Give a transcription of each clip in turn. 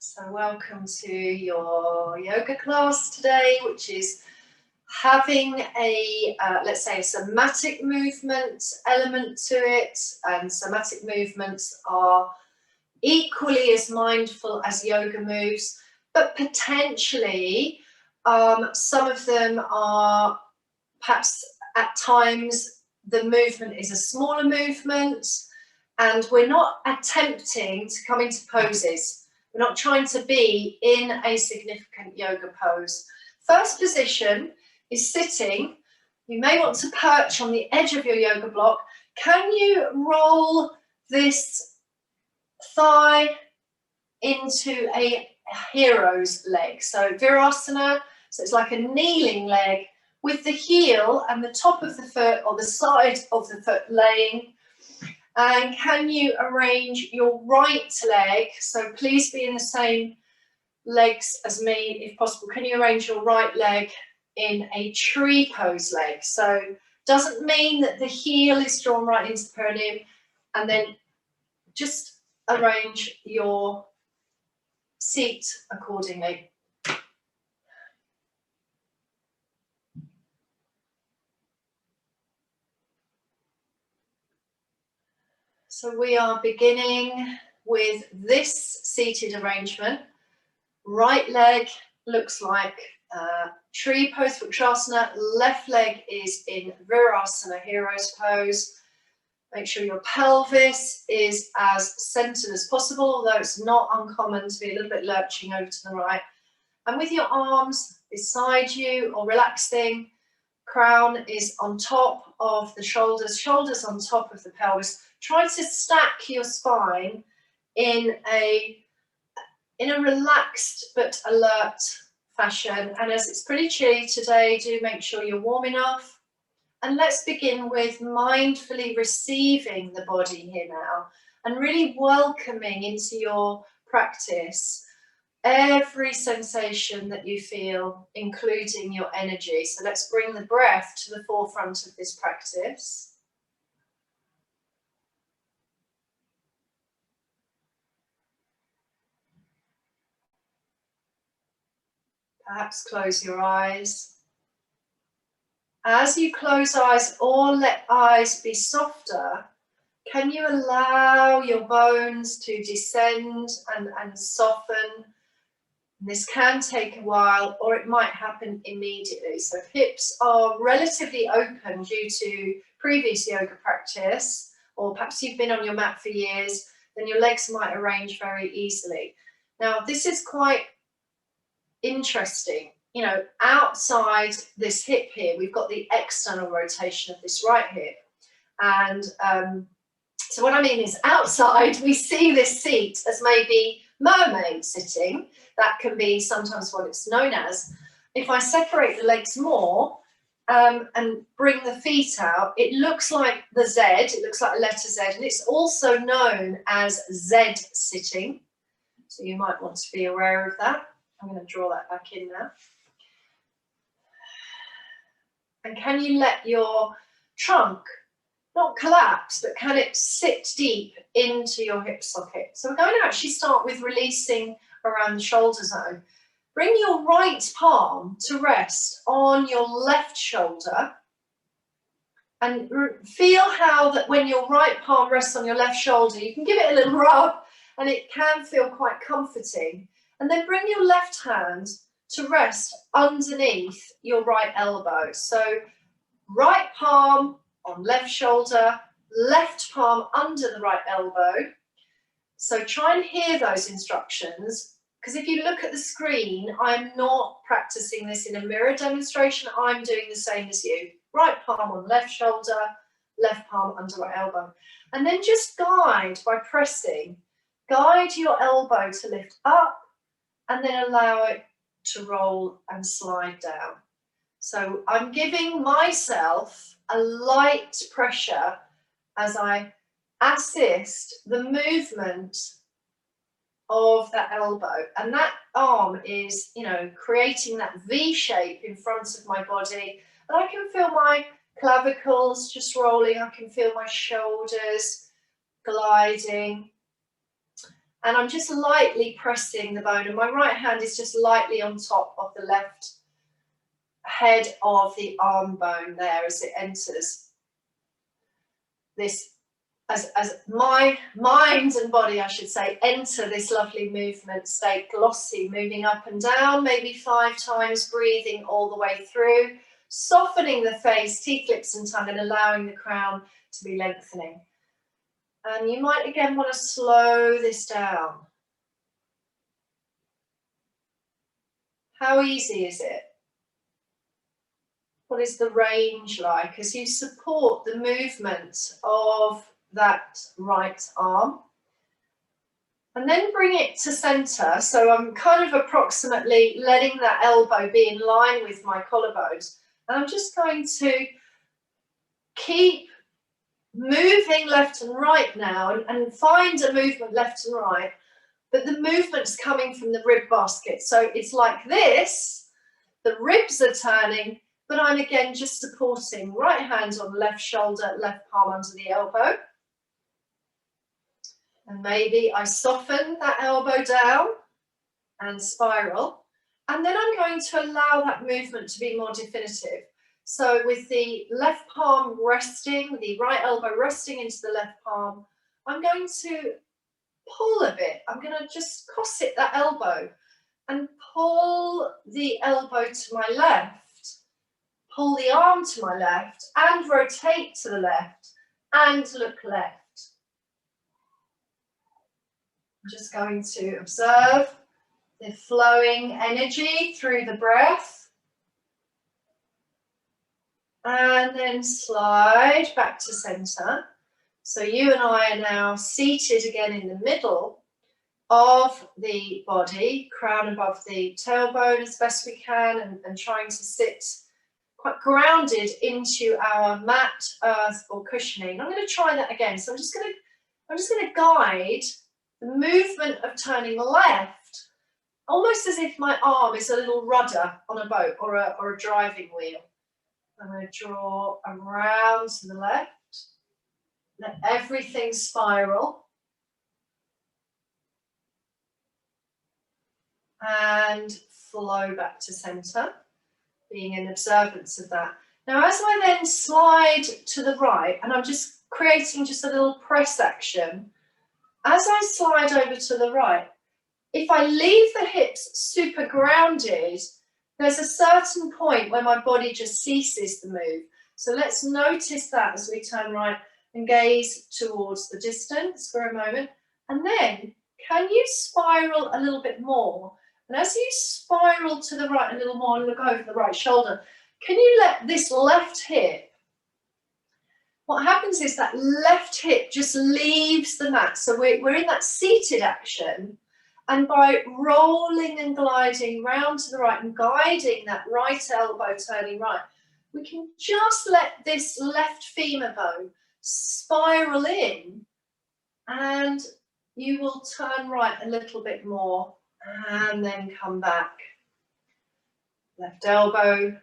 So welcome to your yoga class today, which is having a, let's say, a somatic movement element to it. And somatic movements are equally as mindful as yoga moves, but potentially some of them are perhaps at times the movement is a smaller movement and we're not attempting to come into poses. We're not trying to be in a significant yoga pose. First position is sitting. You may want to perch on the edge of your yoga block. Can you roll this thigh into a hero's leg? So virasana, so it's like a kneeling leg with the heel and the top of the foot or the side of the foot laying. And can you arrange your right leg? So please be in the same legs as me if possible. Can you arrange your right leg in a tree pose leg? So doesn't mean that the heel is drawn right into the perineum, and then just arrange your seat accordingly. So we are beginning with this seated arrangement. Right leg looks like tree pose, Vrksasana. Left leg is in Virasana, hero's pose. Make sure your pelvis is as centered as possible, although it's not uncommon to be a little bit lurching over to the right. And with your arms beside you or relaxing, crown is on top of the shoulders, shoulders on top of the pelvis. Try to stack your spine in a relaxed but alert fashion. And as it's pretty chilly today, do make sure you're warm enough. And let's begin with mindfully receiving the body here now and really welcoming into your practice every sensation that you feel, including your energy. So let's bring the breath to the forefront of this practice. Perhaps close your eyes. As you close eyes or let eyes be softer, can you allow your bones to descend and soften? This can take a while, or it might happen immediately. So if hips are relatively open due to previous yoga practice, or perhaps you've been on your mat for years, then your legs might arrange very easily. Now, this is quite interesting. You know, outside this hip here, we've got the external rotation of this right hip. And so what I mean is outside, we see this seat as maybe mermaid sitting. That can be sometimes what it's known as. If I separate the legs more and bring the feet out, it looks like the Z, it looks like a letter Z, and it's also known as Z sitting. So you might want to be aware of that. I'm going to draw that back in now. And can you let your trunk not collapse, but can it sit deep into your hip socket? So we're going to actually start with releasing around the shoulder zone. Bring your right palm to rest on your left shoulder and feel how that when your right palm rests on your left shoulder, you can give it a little rub and it can feel quite comforting. And then bring your left hand to rest underneath your right elbow. So right palm on left shoulder, left palm under the right elbow. So try and hear those instructions, because if you look at the screen, I'm not practicing this in a mirror demonstration. I'm doing the same as you. Right palm on left shoulder, left palm under right elbow. And then just guide by pressing. Guide your elbow to lift up and then allow it to roll and slide down. So I'm giving myself a light pressure as I assist the movement of that elbow, and that arm is, you know, creating that V shape in front of my body, and I can feel my clavicles just rolling, I can feel my shoulders gliding, And I'm just lightly pressing the bone, and my right hand is just lightly on top of the left head of the arm bone there as it enters this, as my mind and body, I should say, enter this lovely movement state, glossy, moving up and down, maybe 5 times, breathing all the way through, softening the face, teeth, lips and tongue, and allowing the crown to be lengthening. And you might again want to slow this down. How easy is it? What is the range like as you support the movement of that right arm? And then bring it to center. So I'm kind of approximately letting that elbow be in line with my collarbones. And I'm just going to keep moving left and right now, and find a movement left and right, but the movement's coming from the rib basket. So it's like this, the ribs are turning, but I'm again just supporting, right hand on the left shoulder, left palm under the elbow. And maybe I soften that elbow down and spiral. And then I'm going to allow that movement to be more definitive. So with the left palm resting, the right elbow resting into the left palm, I'm going to pull a bit. I'm going to just cosset that elbow and pull the elbow to my left, pull the arm to my left, and rotate to the left and look left. I'm just going to observe the flowing energy through the breath. And then slide back to center. So you and I are now seated again in the middle of the body, crown above the tailbone as best we can, and trying to sit quite grounded into our mat, earth or cushioning. I'm going to try that again. So I'm just going to guide the movement of turning left, almost as if my arm is a little rudder on a boat or a driving wheel. I'm going to draw around to the left, let everything spiral, and flow back to center, being in observance of that. Now, as I then slide to the right, and I'm just creating just a little press action, as I slide over to the right, if I leave the hips super grounded, there's a certain point where my body just ceases the move. So let's notice that as we turn right and gaze towards the distance for a moment. And then, can you spiral a little bit more? And as you spiral to the right a little more and look over the right shoulder, can you let this left hip, what happens is that left hip just leaves the mat. So we're in that seated action. And by rolling and gliding round to the right and guiding that right elbow turning right, we can just let this left femur bone spiral in, and you will turn right a little bit more and then come back. Right elbow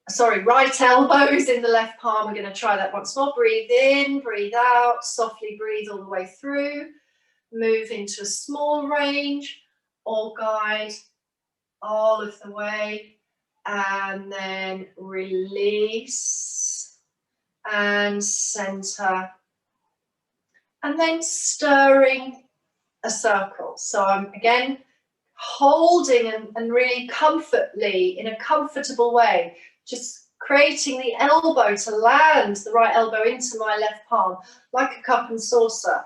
is in the left palm. We're going to try that once more. Breathe in, breathe out, softly breathe all the way through. Move into a small range or guide all of the way, and then release and center, and then stirring a circle. So I'm again holding and really comfortably, in a comfortable way, just creating the elbow to land, the right elbow into my left palm, like a cup and saucer.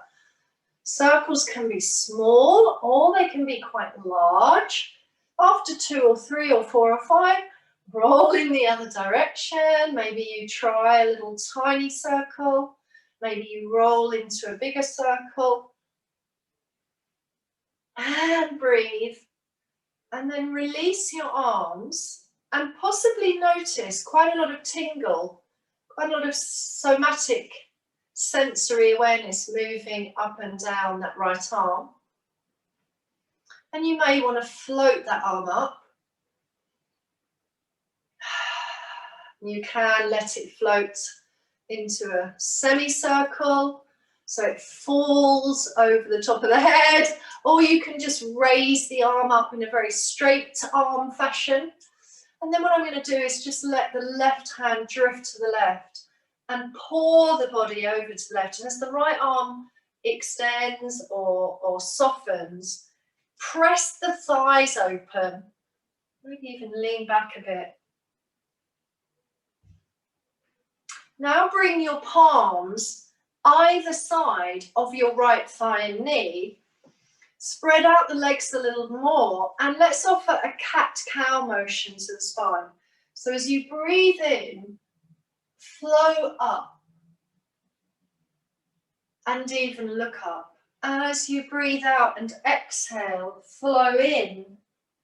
Circles can be small or they can be quite large. After 2 or 3 or 4 or 5, roll in the other direction. Maybe you try a little tiny circle. Maybe you roll into a bigger circle. And breathe. And then release your arms and possibly notice quite a lot of tingle, quite a lot of somatic sensory awareness moving up and down that right arm. And you may want to float that arm up. You can let it float into a semicircle, So it falls over the top of the head, or you can just raise the arm up in a very straight arm fashion. And then what I'm going to do is just let the left hand drift to the left and pour the body over to the left. And as the right arm extends or softens, press the thighs open, maybe even lean back a bit. Now bring your palms either side of your right thigh and knee. Spread out the legs a little more, and let's offer a cat-cow motion to the spine. So as you breathe in, flow up and even look up. And as you breathe out and exhale, flow in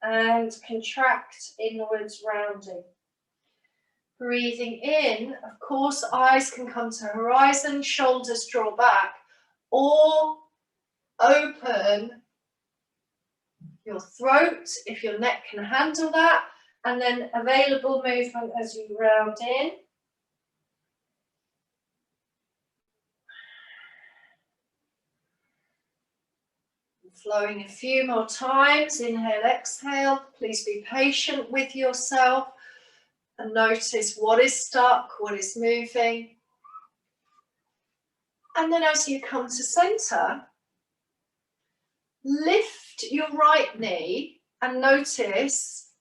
and contract inwards, rounding. Breathing in, of course, eyes can come to horizon, shoulders draw back, or open your throat if your neck can handle that, and then available movement as you round in. Flowing a few more times, inhale, exhale. Please be patient with yourself and notice what is stuck, what is moving. And then as you come to center, lift your right knee and notice,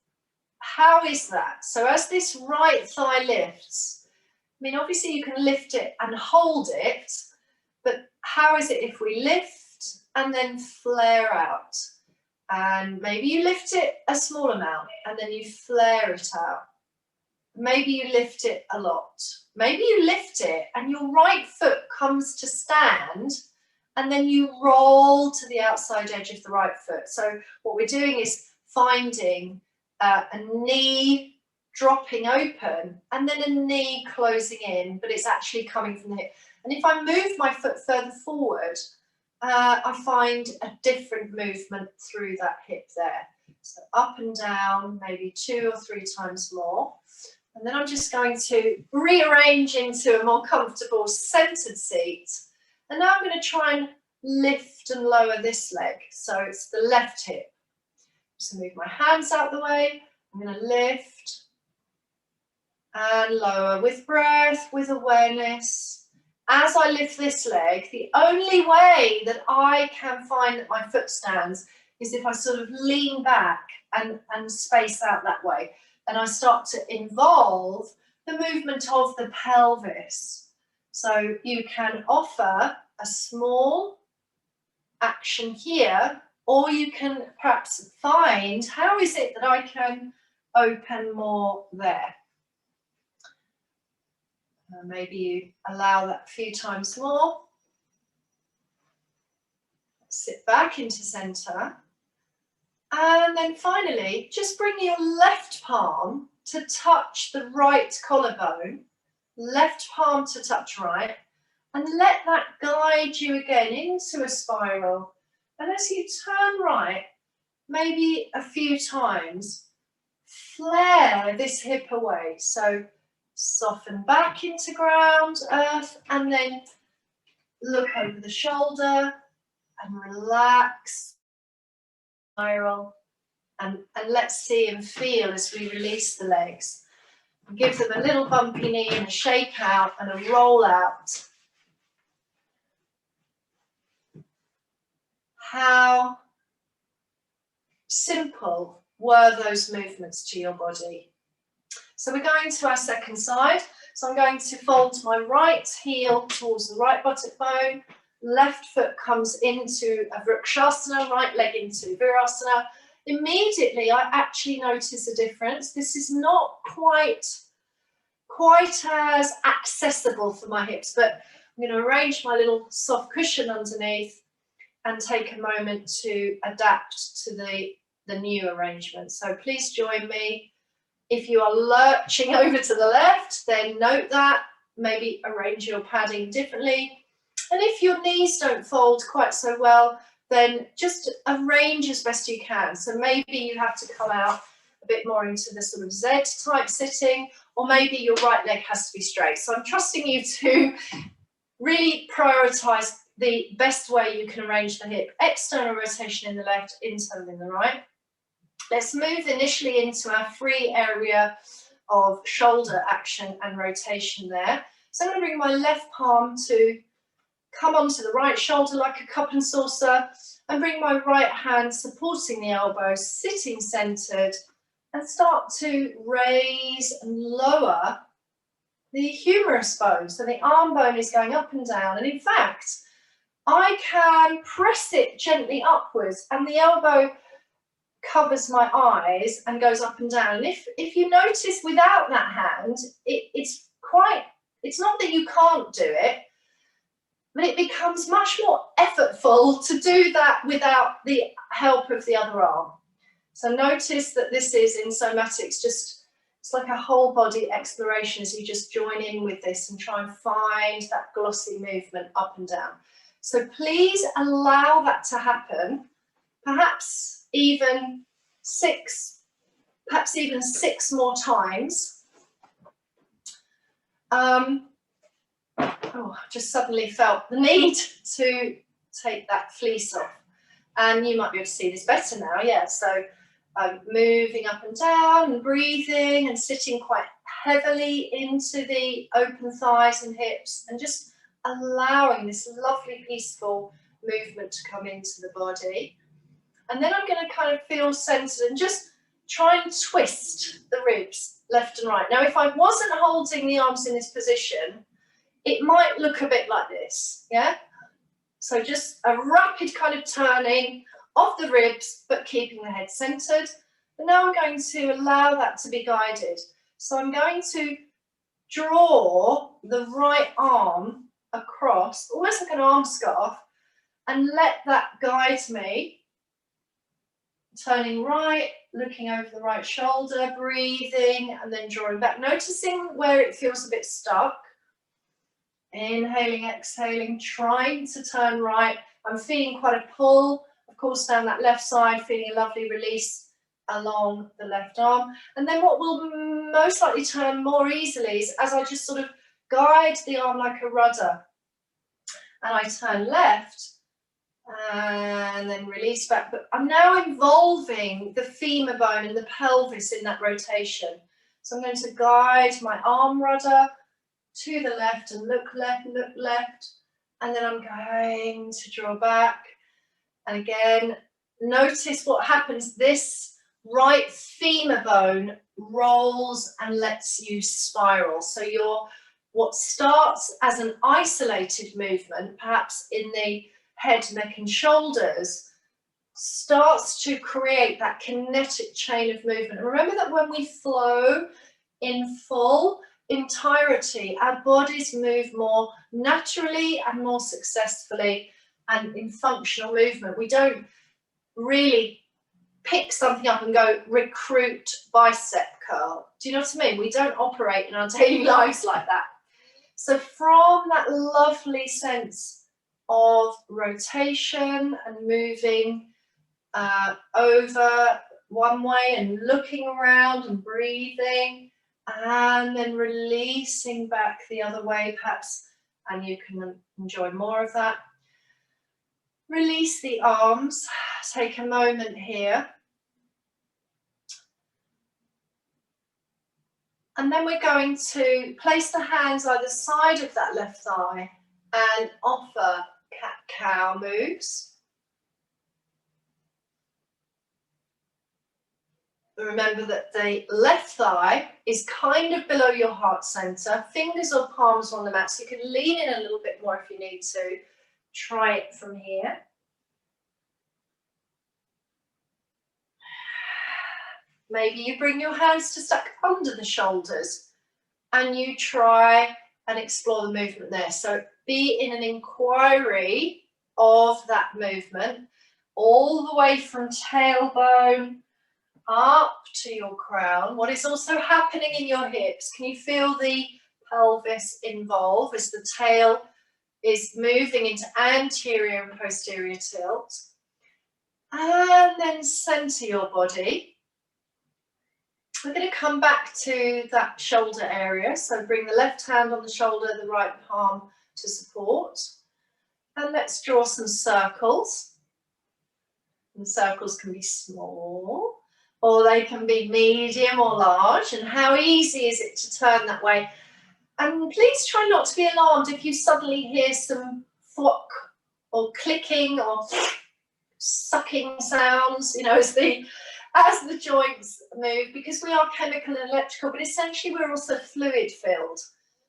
how is that? So as this right thigh lifts, I mean, obviously you can lift it and hold it, but how is it if we lift and then flare out? And maybe you lift it a small amount and then you flare it out. Maybe you lift it a lot. Maybe you lift it and your right foot comes to stand and then you roll to the outside edge of the right foot. So what we're doing is finding a knee dropping open and then a knee closing in, but it's actually coming from the hip. And if I move my foot further forward, I find a different movement through that hip there. So up and down, maybe 2 or 3 times more. And then I'm just going to rearrange into a more comfortable centered seat. And now I'm going to try and lift and lower this leg. So it's the left hip. Just move my hands out the way. I'm going to lift and lower with breath, with awareness. As I lift this leg, the only way that I can find that my foot stands is if I sort of lean back and space out that way. And I start to involve the movement of the pelvis. So you can offer a small action here, or you can perhaps find, how is it that I can open more there? Maybe you allow that a few times more. Sit back into center. And then finally, just bring your left palm to touch the right collarbone, left palm to touch right, and let that guide you again into a spiral. And as you turn right, maybe a few times, flare this hip away. So soften back into ground, earth, and then look over the shoulder and relax. Spiral, and let's see and feel as we release the legs. Give them a little bumpy knee and a shake out and a roll out. How simple were those movements to your body? So we're going to our second side. So I'm going to fold my right heel towards the right buttock bone. Left foot comes into a Vrikshasana, right leg into Virasana. Immediately, I actually notice a difference. This is not quite as accessible for my hips, but I'm going to arrange my little soft cushion underneath and take a moment to adapt to the new arrangement. So please join me. If you are lurching over to the left, then note that. Maybe arrange your padding differently. And if your knees don't fold quite so well, then just arrange as best you can. So maybe you have to come out a bit more into the sort of Z type sitting, or maybe your right leg has to be straight. So I'm trusting you to really prioritize the best way you can arrange the hip. External rotation in the left, internal in the right. Let's move initially into our free area of shoulder action and rotation there. So I'm going to bring my left palm to come onto the right shoulder like a cup and saucer, and bring my right hand supporting the elbow, sitting centered, and start to raise and lower the humerus bone. So the arm bone is going up and down, and in fact, I can press it gently upwards, and the elbow covers my eyes and goes up and down. And if you notice without that hand, it's not that you can't do it, but it becomes much more effortful to do that without the help of the other arm. So notice that this is in somatics, just it's like a whole body exploration as you just join in with this and try and find that glossy movement up and down. So please allow that to happen, perhaps even six more times. Oh, just suddenly felt the need to take that fleece off, and you might be able to see this better now. Yeah, so moving up and down and breathing and sitting quite heavily into the open thighs and hips, and just allowing this lovely peaceful movement to come into the body. And then I'm going to kind of feel centered and just try and twist the ribs left and right. Now, if I wasn't holding the arms in this position, it might look a bit like this, yeah? So just a rapid kind of turning of the ribs, but keeping the head centered. But now I'm going to allow that to be guided. So I'm going to draw the right arm across, almost like an arm scarf, and let that guide me. Turning right, looking over the right shoulder, breathing, and then drawing back, noticing where it feels a bit stuck. Inhaling, exhaling, trying to turn right. I'm feeling quite a pull, of course, down that left side, feeling a lovely release along the left arm. And then what will most likely turn more easily is as I just sort of guide the arm like a rudder. And I turn left, and then release back. But I'm now involving the femur bone and the pelvis in that rotation. So I'm going to guide my arm rudder to the left and look left, and then I'm going to draw back. And again, notice what happens. This right femur bone rolls and lets you spiral. So what starts as an isolated movement, perhaps in the head, neck and shoulders, starts to create that kinetic chain of movement. And remember that when we flow in full entirety, our bodies move more naturally and more successfully and in functional movement. We don't really pick something up and go recruit bicep curl. Do you know what I mean? We don't operate in our daily lives like that. So from that lovely sense of rotation and moving over one way and looking around and breathing, and then releasing back the other way perhaps, and you can enjoy more of that. Release the arms, take a moment here. And then we're going to place the hands either side of that left thigh and offer cat-cow moves. Remember that the left thigh is kind of below your heart center, fingers or palms on the mat, so you can lean in a little bit more if you need to. Try it from here. Maybe you bring your hands to stuck under the shoulders and you try and explore the movement there. So be in an inquiry of that movement all the way from tailbone up to your crown. What is also happening in your hips? Can you feel the pelvis involve as the tail is moving into anterior and posterior tilt? And then center your body. We're going to come back to that shoulder area. So bring the left hand on the shoulder, the right palm to support. And let's draw some circles. And circles can be small, or they can be medium or large. And how easy is it to turn that way? And please try not to be alarmed if you suddenly hear some thwack or clicking or sucking sounds, you know, as the joints move, because we are chemical and electrical, but essentially we're also fluid filled.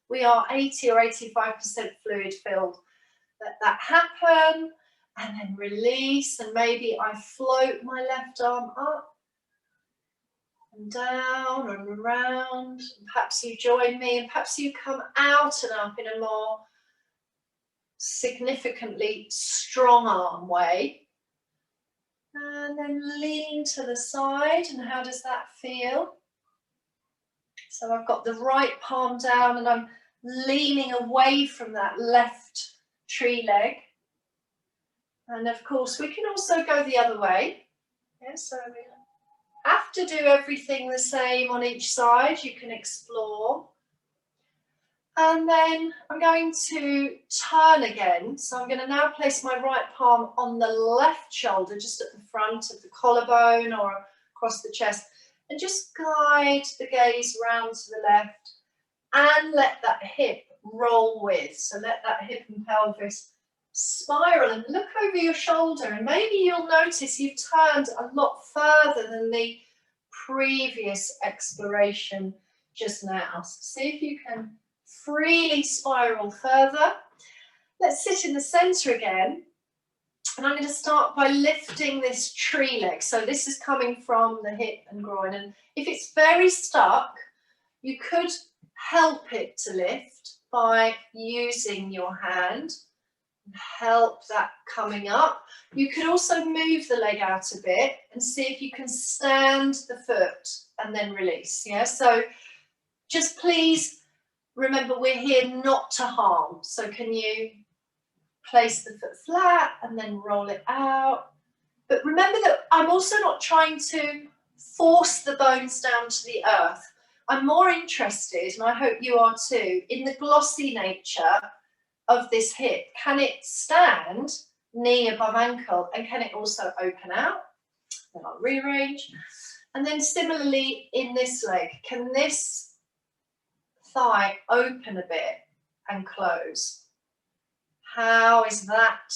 We are 80 or 85% fluid filled. Let that happen, and then release, and maybe I float my left arm up and down and around. And perhaps you join me, and perhaps you come out and up in a more significantly strong arm way. And then lean to the side, and how does that feel? So I've got the right palm down and I'm leaning away from that left tree leg. And of course we can also go the other way. Yeah, so we have to do everything the same on each side. You can explore. And then I'm going to turn again. So I'm going to now place my right palm on the left shoulder, just at the front of the collarbone or across the chest, and just guide the gaze round to the left and let that hip roll with. So let that hip and pelvis spiral and look over your shoulder, and maybe you'll notice you've turned a lot further than the previous exploration just now. So see if you can freely spiral further. Let's sit in the center again, and I'm going to start by lifting this tree leg. So this is coming from the hip and groin, and if it's very stuck, you could help it to lift by using your hand. Help that coming up. You could also move the leg out a bit and see if you can stand the foot and then release. Yeah, so just please remember, we're here not to harm. So can you place the foot flat and then roll it out? But remember that I'm also not trying to force the bones down to the earth. I'm more interested, and I hope you are too, in the glossy nature of this hip. Can it stand knee above ankle, and can it also open out? Then I'll rearrange. And then similarly in this leg, can this thigh open a bit and close? How is that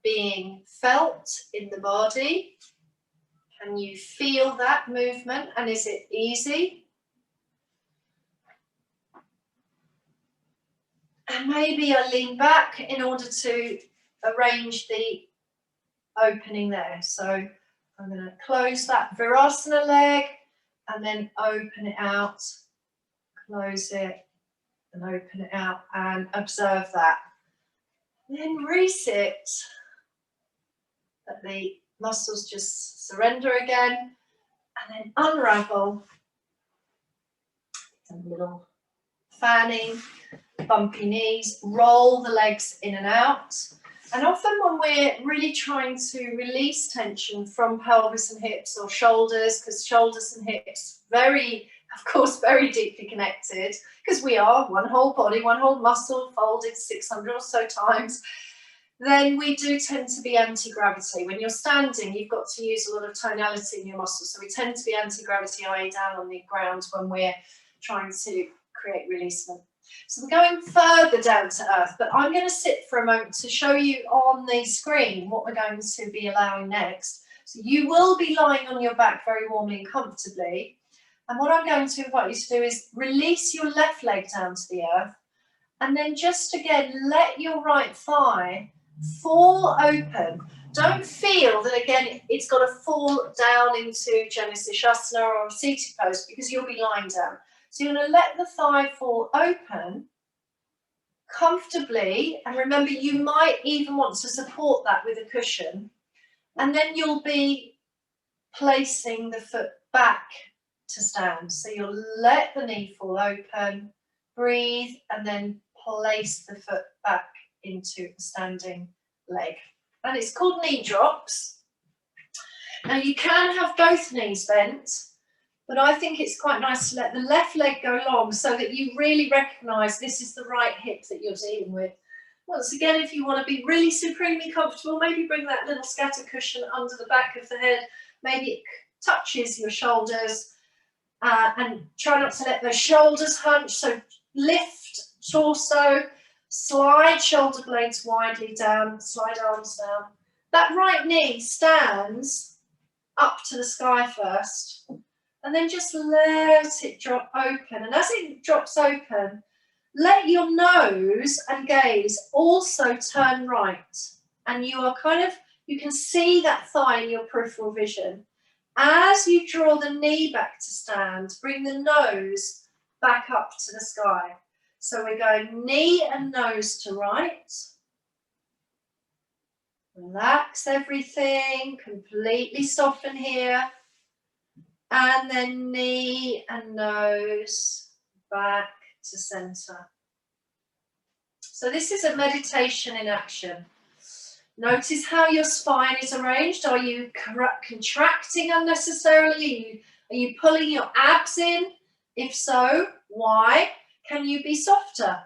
being felt in the body? Can you feel that movement, and is it easy? And maybe I lean back in order to arrange the opening there. So I'm going to close that Virasana leg and then open it out, close it and open it out, and observe that. Then reset, let the muscles just surrender again, and then unravel. A little fanning, bumpy knees, roll the legs in and out. And often when we're really trying to release tension from pelvis and hips or shoulders, because shoulders and hips of course, very deeply connected, because we are one whole body, one whole muscle folded 600 or so times, then we do tend to be anti-gravity. When you're standing, you've got to use a lot of tonality in your muscles. So we tend to be anti-gravity, i.e. down on the ground when we're trying to create releasement. So we're going further down to earth, but I'm going to sit for a moment to show you on the screen what we're going to be allowing next. So you will be lying on your back very warmly and comfortably. And what I'm going to invite you to do is release your left leg down to the earth, and then just again, let your right thigh fall open. Don't feel that again, it's got to fall down into Janusashasana or a seated pose, because you'll be lying down. So you're going to let the thigh fall open comfortably, and remember you might even want to support that with a cushion, and then you'll be placing the foot back to stand. So you'll let the knee fall open, breathe, and then place the foot back into a standing leg. And it's called knee drops. Now you can have both knees bent, but I think it's quite nice to let the left leg go long so that you really recognise this is the right hip that you're dealing with. Once again, if you want to be really supremely comfortable, maybe bring that little scatter cushion under the back of the head. Maybe it touches your shoulders, and try not to let those shoulders hunch. So lift torso, slide shoulder blades widely down, slide arms down. That right knee stands up to the sky first, and then just let it drop open. And as it drops open, let your nose and gaze also turn right. And you are you can see that thigh in your peripheral vision. As you draw the knee back to stand, bring the nose back up to the sky. So we're going knee and nose to right. Relax everything, completely soften here. And then knee and nose back to center. So this is a meditation in action. Notice how your spine is arranged. Are you contracting unnecessarily? Are you pulling your abs in? If so, why? Can you be softer?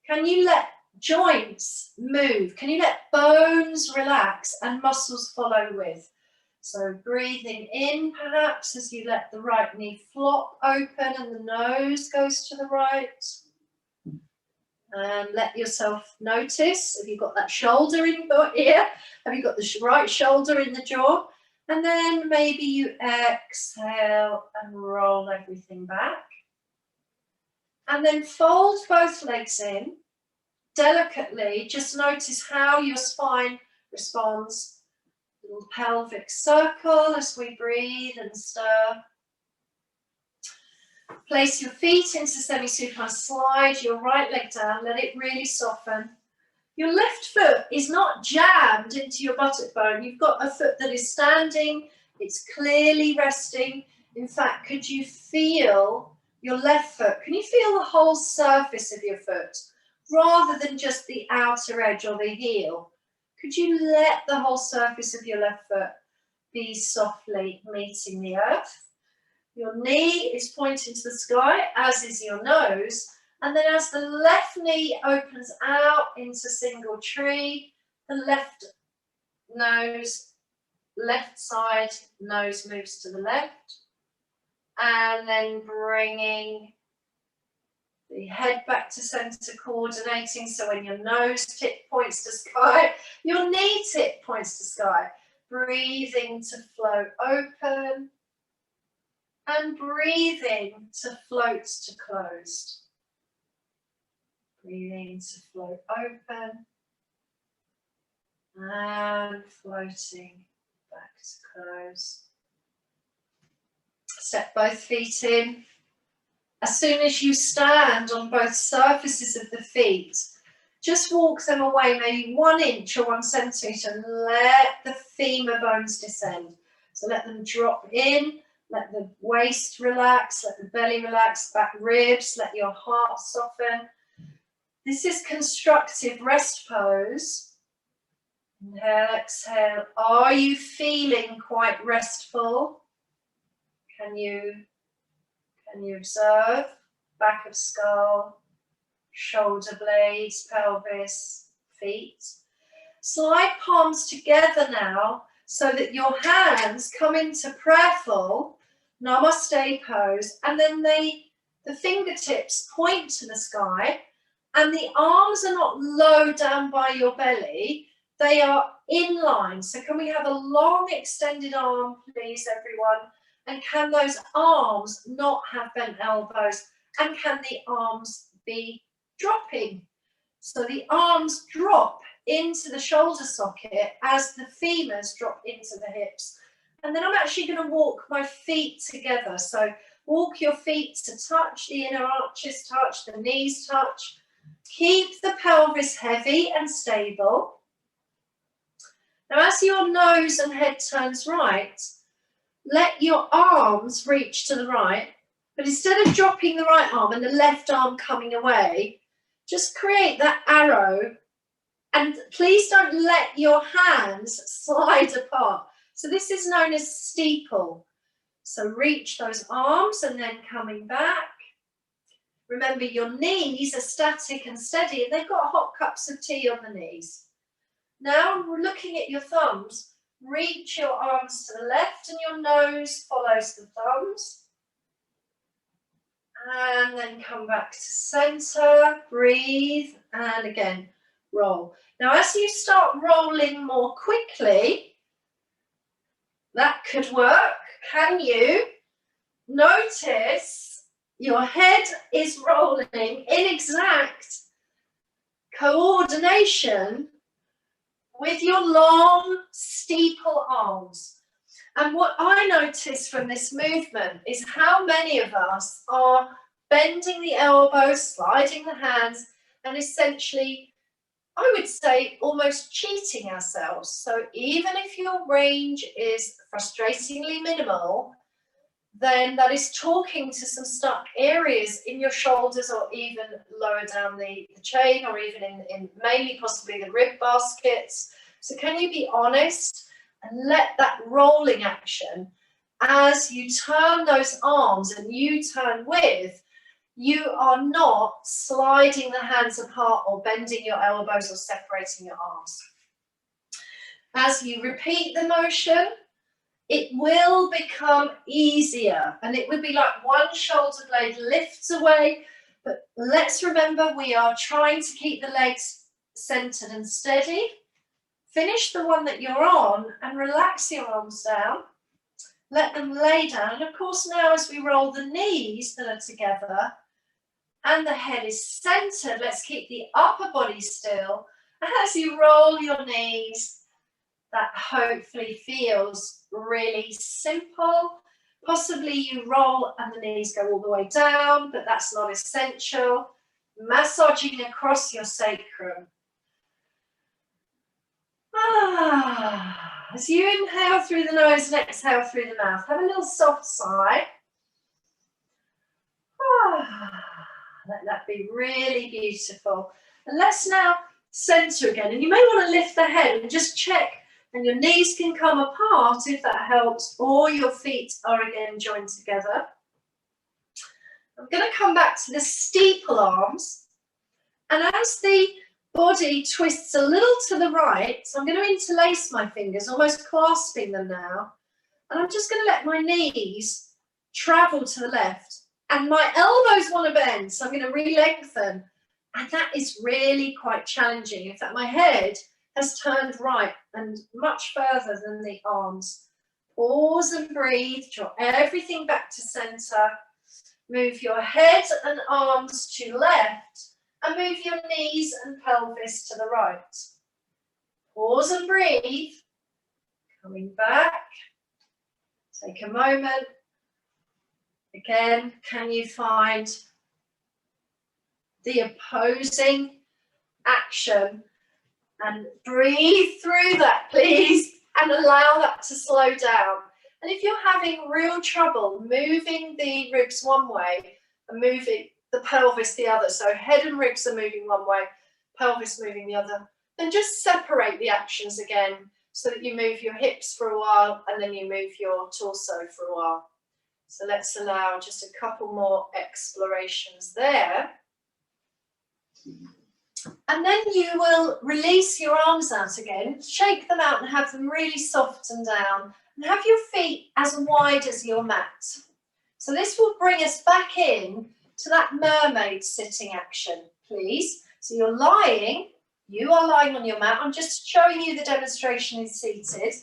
Can you let joints move? Can you let bones relax and muscles follow with? So breathing in perhaps as you let the right knee flop open and the nose goes to the right. And let yourself notice, have you got that shoulder in your ear? Have you got the right shoulder in the jaw? And then maybe you exhale and roll everything back. And then fold both legs in. Delicately, just notice how your spine responds. Little pelvic circle as we breathe and stir. Place your feet into semi-supine, slide your right leg down, let it really soften. Your left foot is not jammed into your buttock bone. You've got a foot that is standing, it's clearly resting. In fact, could you feel your left foot? Can you feel the whole surface of your foot rather than just the outer edge or the heel? Could you let the whole surface of your left foot be softly meeting the earth? Your knee is pointing to the sky, as is your nose. And then as the left knee opens out into single tree, the left side nose moves to the left. And then bringing the head back to center, coordinating. So when your nose tip points to sky, your knee tip points to sky. Breathing to flow open. And breathing to float to closed. Breathing to float open. And floating back to close. Step both feet in. As soon as you stand on both surfaces of the feet, just walk them away maybe 1 inch or 1 centimetre and let the femur bones descend. So let them drop in. Let the waist relax, let the belly relax, back ribs, let your heart soften. This is constructive rest pose. Inhale, exhale. Are you feeling quite restful? Can you observe? Back of skull, shoulder blades, pelvis, feet. Slide palms together now so that your hands come into prayerful namaste pose, and then the fingertips point to the sky, and the arms are not low down by your belly, they are in line. So can we have a long extended arm, please, everyone? And can those arms not have bent elbows? And can the arms be dropping? So the arms drop into the shoulder socket as the femurs drop into the hips. And then I'm actually going to walk my feet together. So walk your feet to touch, the inner arches touch, the knees touch. Keep the pelvis heavy and stable. Now as your nose and head turns right, let your arms reach to the right, but instead of dropping the right arm and the left arm coming away, just create that arrow, and please don't let your hands slide apart. So this is known as steeple. So reach those arms and then coming back. Remember, your knees are static and steady, and they've got hot cups of tea on the knees. Now, looking at your thumbs, reach your arms to the left and your nose follows the thumbs. And then come back to center, breathe, and again, roll. Now, as you start rolling more quickly, that could work. Can you notice your head is rolling in exact coordination with your long steeple arms? And what I notice from this movement is how many of us are bending the elbows, sliding the hands, and essentially, I would say, almost cheating ourselves. So even if your range is frustratingly minimal, then that is talking to some stuck areas in your shoulders, or even lower down the chain, or even in mainly possibly the rib baskets. So can you be honest and let that rolling action, as you turn those arms and you turn with, you are not sliding the hands apart or bending your elbows or separating your arms. As you repeat the motion, it will become easier, and it would be like one shoulder blade lifts away, but let's remember we are trying to keep the legs centered and steady. Finish the one that you're on and relax your arms down. Let them lay down. And of course, now as we roll the knees that are together and the head is centered, let's keep the upper body still. And as you roll your knees, that hopefully feels really simple. Possibly you roll and the knees go all the way down, but that's not essential. Massaging across your sacrum. As you inhale through the nose and exhale through the mouth, have a little soft sigh. Let that be really beautiful. And let's now center again. And you may want to lift the head and just check, and your knees can come apart if that helps, or your feet are again joined together. I'm going to come back to the steeple arms. And as the body twists a little to the right, so I'm going to interlace my fingers, almost clasping them now. And I'm just going to let my knees travel to the left. And my elbows want to bend, so I'm going to re-lengthen. And that is really quite challenging. In fact, my head has turned right and much further than the arms. Pause and breathe, draw everything back to center. Move your head and arms to left. And move your knees and pelvis to the right. Pause and breathe. Coming back. Take a moment. Again, can you find the opposing action? And breathe through that, please, and allow that to slow down. And if you're having real trouble moving the ribs one way and moving the pelvis the other, so head and ribs are moving one way, pelvis moving the other, then just separate the actions again so that you move your hips for a while and then you move your torso for a while. So let's allow just a couple more explorations there. And then you will release your arms out again, shake them out and have them really soft and down, and have your feet as wide as your mat. So this will bring us back in to that mermaid sitting action, please. So you're lying, you are lying on your mat. I'm just showing you the demonstration is seated.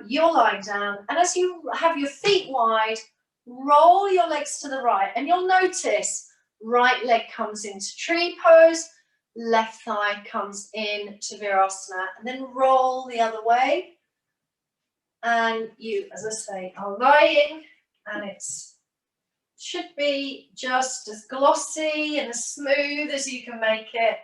You're lying down, and as you have your feet wide, roll your legs to the right, and you'll notice right leg comes into tree pose, left thigh comes in to Virasana, and then roll the other way. And you, as I say, are lying, and it's should be just as glossy and as smooth as you can make it.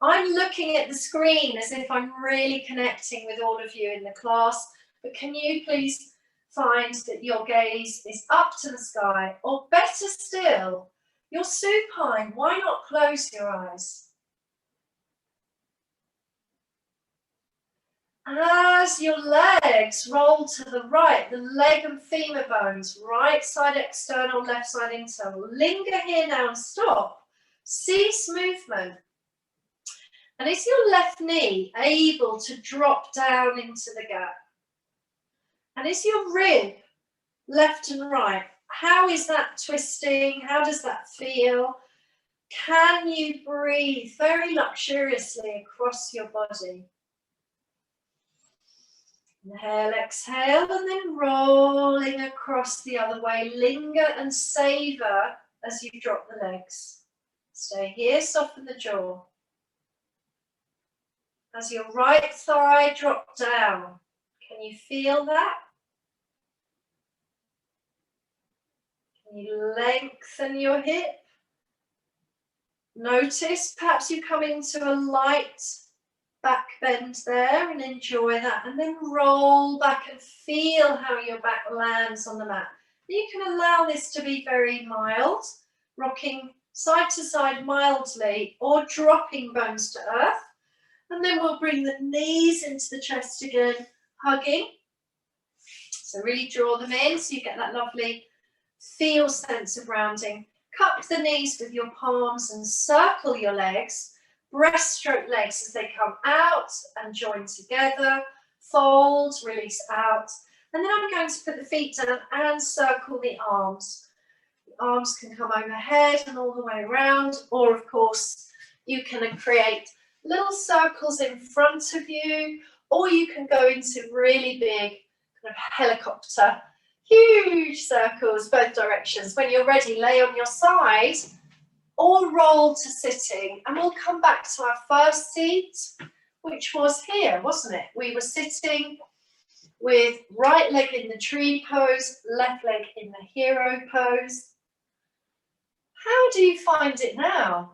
I'm looking at the screen as if I'm really connecting with all of you in the class, but can you please find that your gaze is up to the sky, or better still, your supine? Why not close your eyes? As your legs roll to the right, the leg and femur bones, right side external, left side internal. Linger here now and stop. Cease movement. And is your left knee able to drop down into the gap? And is your rib left and right? How is that twisting? How does that feel? Can you breathe very luxuriously across your body? Inhale, exhale, and then rolling across the other way. Linger and savor as you drop the legs. Stay here, soften the jaw. As your right thigh drops down, can you feel that? Can you lengthen your hip? Notice perhaps you come into a light back bend there and enjoy that, and then roll back and feel how your back lands on the mat. You can allow this to be very mild, rocking side to side mildly or dropping bones to earth. And then we'll bring the knees into the chest again, hugging. So really draw them in so you get that lovely feel sense of rounding. Cup the knees with your palms and circle your legs. Breaststroke legs as they come out and join together. Fold, release out. And then I'm going to put the feet down and circle the arms. The arms can come overhead and all the way around, or of course you can create little circles in front of you, or you can go into really big kind of helicopter, huge circles both directions. When you're ready, lay on your side or roll to sitting, and we'll come back to our first seat, which was here, wasn't it? We were sitting with right leg in the tree pose, left leg in the hero pose. How do you find it now?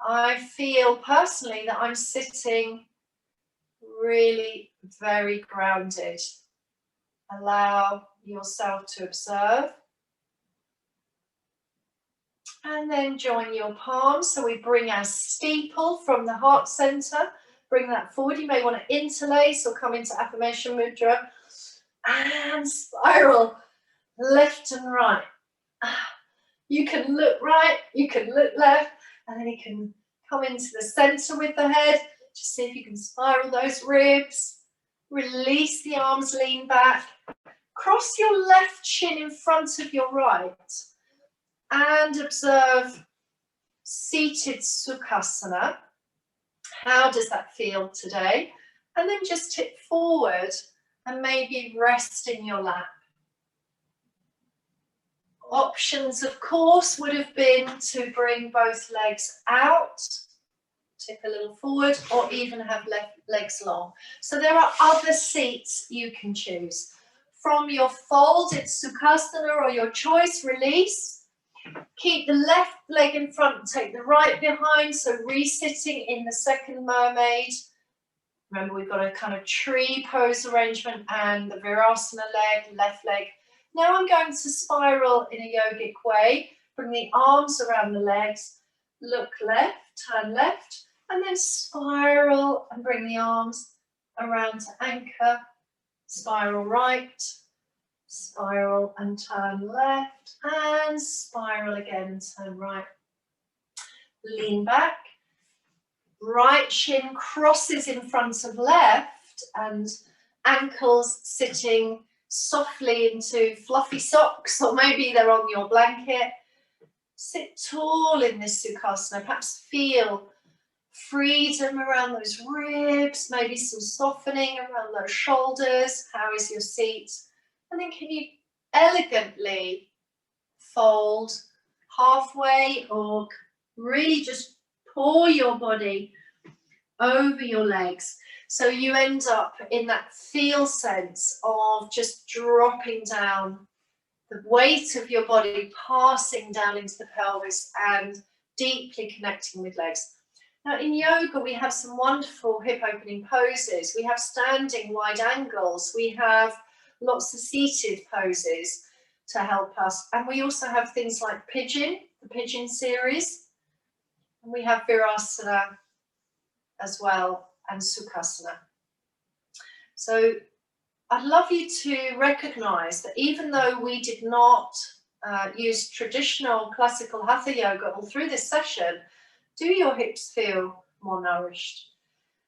I feel personally that I'm sitting really very grounded. Allow yourself to observe. And then join your palms. So we bring our steeple from the heart center. Bring that forward. You may want to interlace or come into affirmation mudra. And spiral left and right. You can look right, you can look left, and then you can come into the center with the head. Just see if you can spiral those ribs. Release the arms, lean back. Cross your left shin in front of your right. And observe seated Sukhasana. How does that feel today? And then just tip forward and maybe rest in your lap. Options, of course, would have been to bring both legs out, tip a little forward, or even have legs long. So there are other seats you can choose. From your folded Sukhasana or your choice, release. Keep the left leg in front and take the right behind, so re-sitting in the second mermaid. Remember, we've got a kind of tree pose arrangement and the Virasana leg, left leg. Now I'm going to spiral in a yogic way. Bring the arms around the legs, look left, turn left, and then spiral and bring the arms around to anchor. Spiral right, spiral and turn left, and spiral again and turn right. Lean back. Right shin crosses in front of left and ankles sitting softly into fluffy socks, or maybe they're on your blanket. Sit tall in this Sukhasana. Perhaps feel freedom around those ribs, maybe some softening around those shoulders. How is your seat? And then can you elegantly fold halfway or really just pour your body over your legs. So you end up in that feel sense of just dropping down, the weight of your body passing down into the pelvis and deeply connecting with legs. Now in yoga, we have some wonderful hip opening poses. We have standing wide angles. We have lots of seated poses to help us. And we also have things like pigeon, the pigeon series. And we have Virasana as well, and Sukhasana. So I'd love you to recognize that even though we did not use traditional classical hatha yoga all through this session, do your hips feel more nourished?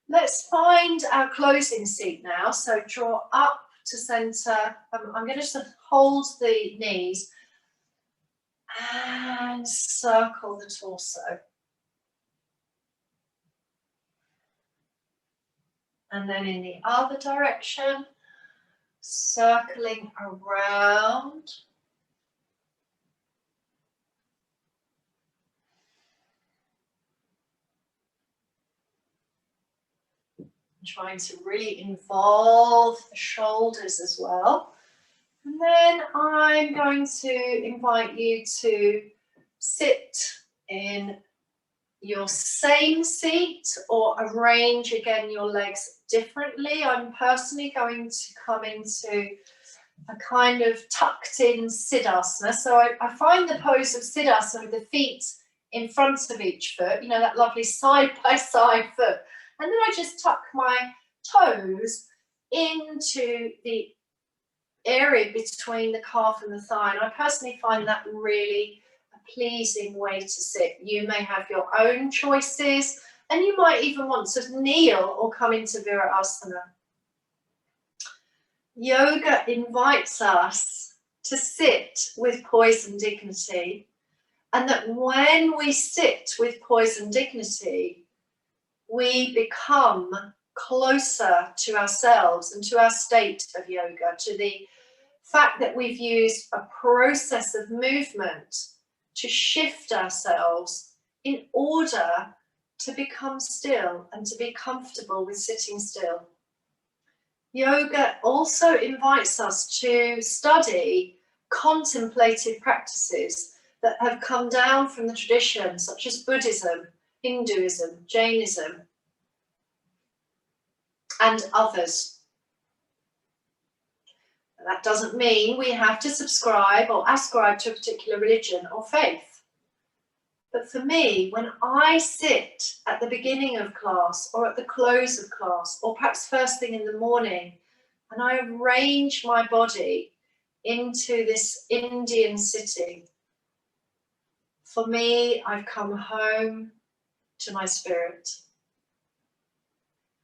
Let's find our closing seat now. So draw up to center. I'm going to just hold the knees and circle the torso. And then in the other direction, circling around. Trying to really involve the shoulders as well. And then I'm going to invite you to sit in your same seat or arrange again your legs differently. I'm personally going to come into a kind of tucked in Siddhasana. So I find the pose of Siddhasana with the feet in front of each foot, you know, that lovely side by side foot. And then I just tuck my toes into the area between the calf and the thigh. And I personally find that really a pleasing way to sit. You may have your own choices, and you might even want to kneel or come into Virasana. Yoga invites us to sit with poise and dignity, and that when we sit with poise and dignity, we become closer to ourselves and to our state of yoga, to the fact that we've used a process of movement to shift ourselves in order to become still and to be comfortable with sitting still. Yoga also invites us to study contemplative practices that have come down from the tradition, such as Buddhism, Hinduism, Jainism, and others. That doesn't mean we have to subscribe or ascribe to a particular religion or faith. But for me, when I sit at the beginning of class or at the close of class, or perhaps first thing in the morning, and I arrange my body into this Indian sitting, for me, I've come home to my spirit.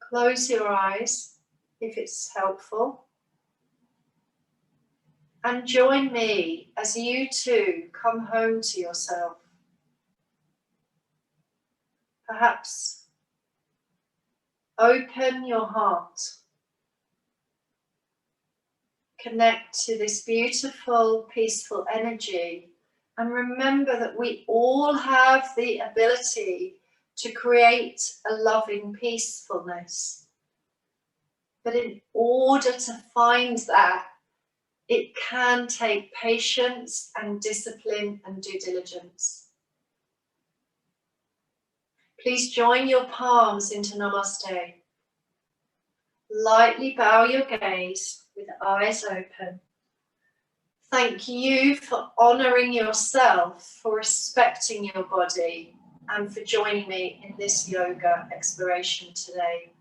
Close your eyes if it's helpful. And join me as you too come home to yourself. Perhaps open your heart. Connect to this beautiful, peaceful energy. And remember that we all have the ability to create a loving peacefulness. But in order to find that, it can take patience and discipline and due diligence. Please join your palms into Namaste. Lightly bow your gaze with eyes open. Thank you for honouring yourself, for respecting your body, and for joining me in this yoga exploration today.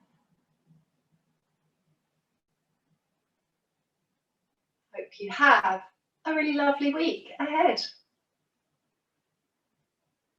Hope you have a really lovely week ahead.